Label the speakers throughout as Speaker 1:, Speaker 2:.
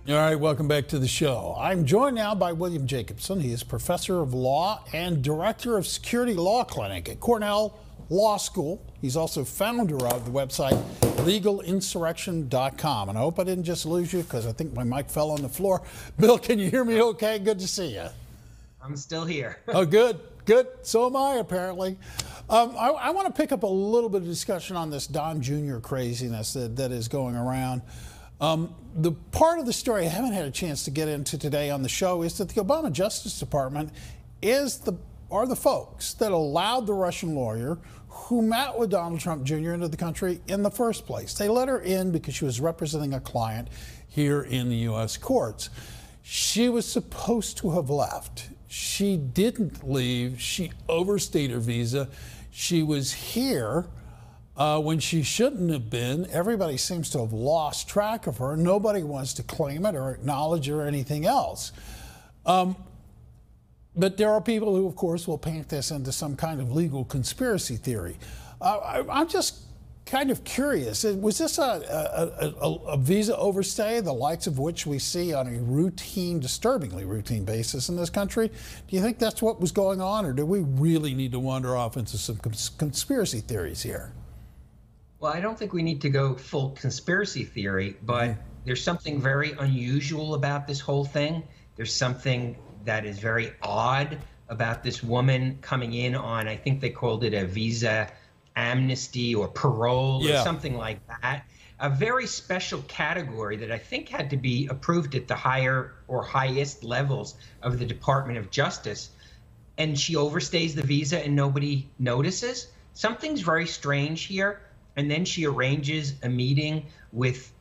Speaker 1: All right, welcome back to the show. I'm joined now by William Jacobson. He is professor of law and director of Security Law Clinic at Cornell Law School. He's also founder of the website legalinsurrection.com. And I hope I didn't just lose you because I think my mic fell on the floor. Bill, can you hear me okay? Good to see you.
Speaker 2: I'm still here.
Speaker 1: Oh, good. So am I, apparently. I want to pick up a little bit of discussion on this Don Jr. craziness that is going around. The part of the story I haven't had a chance to get into today on the show is that the Obama Justice Department are the folks that allowed the Russian lawyer who met with Donald Trump Jr. into the country in the first place. They let her in because she was representing a client here in the U.S. courts. She was supposed to have left. She didn't leave. She overstayed her visa. She was here when she shouldn't have been. Everybody seems to have lost track of her. Nobody wants to claim it or acknowledge it or anything else. But there are people who, of course, will paint this into some kind of legal conspiracy theory. I'm just kind of curious. Was this a visa overstay, the likes of which we see on a disturbingly routine basis in this country? Do you think that's what was going on, or do we really need to wander off into some conspiracy theories here?
Speaker 2: Well, I don't think we need to go full conspiracy theory, but there's something very unusual about this whole thing. There's something that is very odd about this woman coming in on, I think they called it a visa amnesty or parole or something like that. A very special category that I think had to be approved at the higher or highest levels of the Department of Justice. And she overstays the visa and nobody notices. Something's very strange here. And then she arranges a meeting with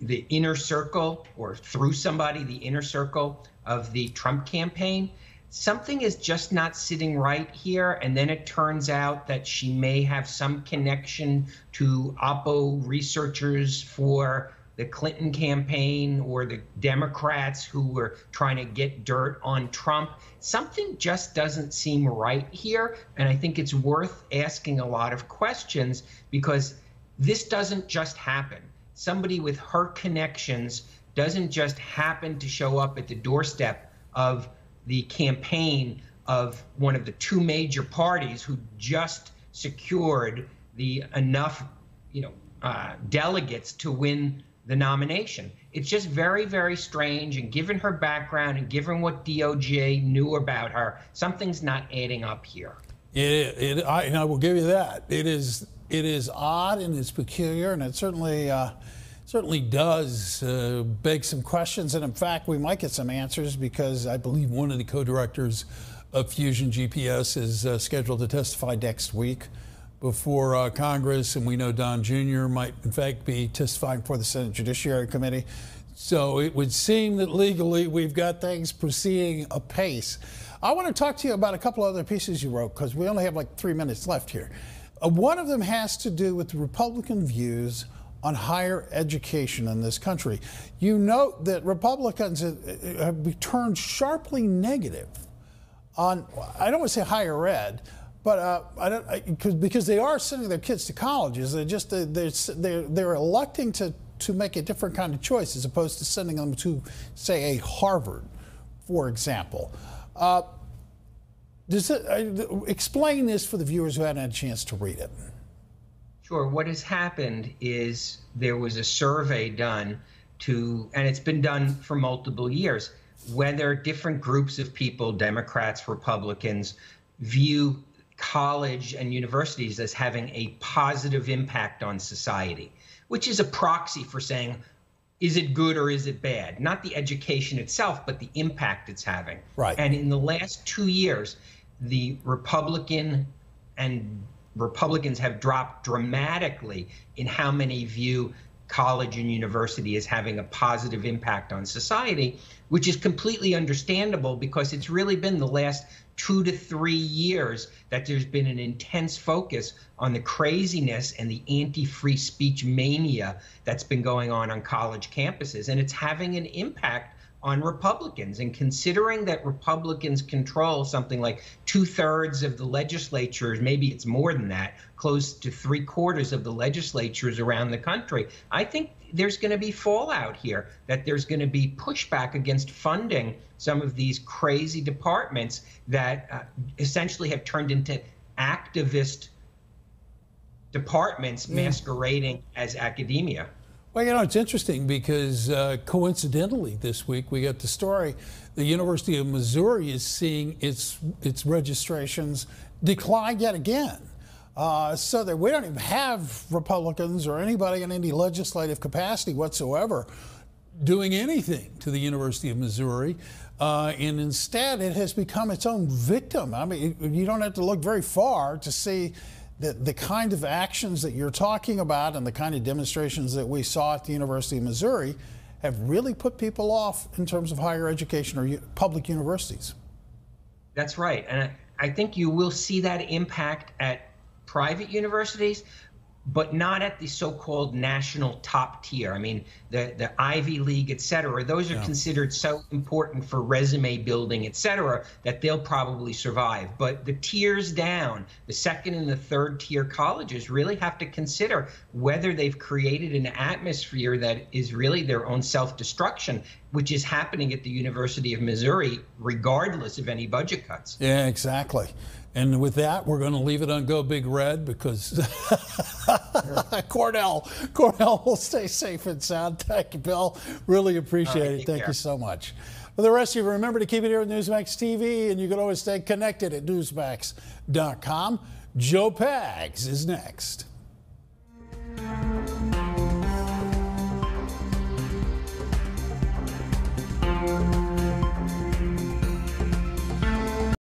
Speaker 2: the inner circle, or through somebody, the inner circle of the Trump campaign. Something is just not sitting right here. And then it turns out that she may have some connection to Oppo researchers for the Clinton campaign or the Democrats who were trying to get dirt on Trump. Something just doesn't seem right here. And I think it's worth asking a lot of questions, because this doesn't just happen. Somebody with her connections doesn't just happen to show up at the doorstep of the campaign of one of the two major parties who just secured enough delegates to win the nomination. It's just very, very strange. And given her background and given what DOJ knew about her, something's not adding up here.
Speaker 1: I will give you that. It is odd and it's peculiar, and it certainly does beg some questions. And in fact, we might get some answers, because I believe one of the co-directors of Fusion GPS is scheduled to testify next week before Congress. And we know Don Jr. might, in fact, be testifying before the Senate Judiciary Committee. So it would seem that legally we've got things proceeding apace. I want to talk to you about a couple other pieces you wrote, because we only have like 3 minutes left here. One of them has to do with the Republican views on higher education in this country. You note that Republicans have turned sharply negative on, I don't want to say higher ed, but because they are sending their kids to colleges. They're electing to make a different kind of choice, as opposed to sending them to, say, a Harvard, for example. Explain this for the viewers who hadn't had a chance to read it.
Speaker 2: Sure. What has happened is there was a survey done and it's been done for multiple years, whether different groups of people, Democrats, Republicans, view college and universities as having a positive impact on society, which is a proxy for saying, is it good or is it bad? Not the education itself, but the impact it's having.
Speaker 1: Right.
Speaker 2: And in the last 2 years, the Republicans have dropped dramatically in how many view college and university as having a positive impact on society, which is completely understandable, because it's really been the last 2 to 3 years that there's been an intense focus on the craziness and the anti-free speech mania that's been going on college campuses. And it's having an impact on Republicans. And considering that Republicans control something like 2/3 of the legislatures, maybe it's more than that, close to 3/4 of the legislatures around the country, I think there's going to be fallout here, that there's going to be pushback against funding some of these crazy departments that essentially have turned into activist departments masquerading as academia.
Speaker 1: Well, you know, it's interesting because coincidentally this week we got the story the University of Missouri is seeing its registrations decline yet again. So that we don't even have Republicans or anybody in any legislative capacity whatsoever doing anything to the University of Missouri. And instead, it has become its own victim. I mean, you don't have to look very far to see that the kind of actions that you're talking about and the kind of demonstrations that we saw at the University of Missouri have really put people off in terms of higher education or public universities.
Speaker 2: That's right. And I think you will see that impact at private universities, but not at the so-called national top tier. I mean, the Ivy League, et cetera, those are considered so important for resume building, et cetera, that they'll probably survive. But the tiers down, the second and the third tier colleges really have to consider whether they've created an atmosphere that is really their own self-destruction, which is happening at the University of Missouri, regardless of any budget cuts.
Speaker 1: Yeah, exactly. And with that, we're going to leave it on Go Big Red because Cornell will stay safe and sound. Thank you, Bill. Really appreciate it. Thank you so much. For the rest of you, remember to keep it here at Newsmax TV, and you can always stay connected at Newsmax.com. Joe Pags is next.